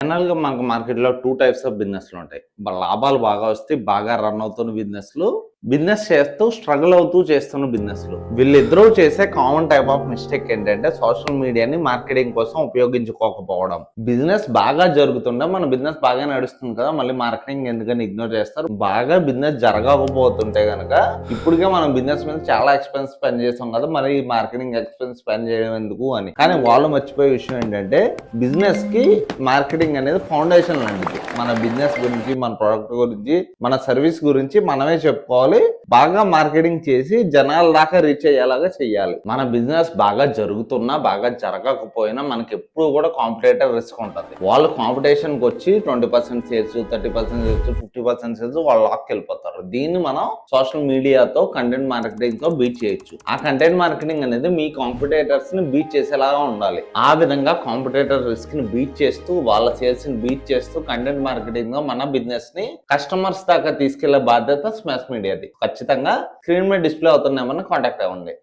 General గా మనకు market లో 2 టైప్స్ ఆఫ్ బిజినెస్లు ఉంటాయి. లాభాలు బాగా వస్తే బాగా రన్ అవుతున్న బిజినెస్లు, బిజినెస్ చేస్తూ స్ట్రగుల్ అవుతూ చేస్తున్న బిజినెస్లు. వీళ్ళిద్దరూ చేసే కామన్ టైప్ ఆఫ్ మిస్టేక్ ఏంటంటే సోషల్ మీడియాని మార్కెటింగ్ కోసం ఉపయోగించుకోకపోవడం. బిజినెస్ బాగా జరుగుతుండే మన బిజినెస్ బాగా నడుస్తుంది కదా, మళ్ళీ మార్కెటింగ్ ఎందుకని ఇగ్నోర్ చేస్తారు. బాగా బిజినెస్ జరగకపోతుంటే కనుక ఇప్పటికే మనం బిజినెస్ మీద చాలా ఎక్స్పెన్స్ స్పెండ్ చేస్తాం కదా, మరి మార్కెటింగ్ ఎక్స్పెన్స్ స్పెండ్ చేయడం ఎందుకు అని. కానీ వాళ్ళు మర్చిపోయే విషయం ఏంటంటే బిజినెస్ కి మార్కెటింగ్ అనేది ఫౌండేషన్ లాంటిది. మన బిజినెస్ గురించి, మన ప్రోడక్ట్ గురించి, మన సర్వీస్ గురించి మనమే చెప్పుకోవాలి. బాగా మార్కెటింగ్ చేసి జనాల దాకా రీచ్ అయ్యేలాగా చెయ్యాలి. మన బిజినెస్ బాగా జరుగుతున్నా బాగా జరగకపోయినా మనకి ఎప్పుడు కూడా కాంపిటేటర్ రిస్క్ ఉంటుంది. వాళ్ళు కాంపిటీషన్ కి వచ్చి 20% సేల్స్, 30% సేల్స్, 50% సేల్స్ వాళ్ళు లాక్ వెళ్ళిపోతారు. దీన్ని మనం సోషల్ మీడియాతో, కంటెంట్ మార్కెటింగ్ తో బీట్ చేయొచ్చు. ఆ కంటెంట్ మార్కెటింగ్ అనేది మీ కాంపిటేటర్స్ ని బీట్ చేసేలాగా ఉండాలి. ఆ విధంగా కాంపిటేటర్ రిస్క్ ని బీట్ చేస్తూ, వాళ్ళ సేల్స్ ని బీట్ చేస్తూ కంటెంట్ మార్కెటింగ్ గా మన బిజినెస్ ని కస్టమర్స్ దాకా తీసుకెళ్లే బాధ్యత స్మాష్ మీడియాది. ఖచ్చితంగా స్క్రీన్ మీద డిస్ప్లే అవుతున్నామని కాంటాక్ట్ అవ్వండి.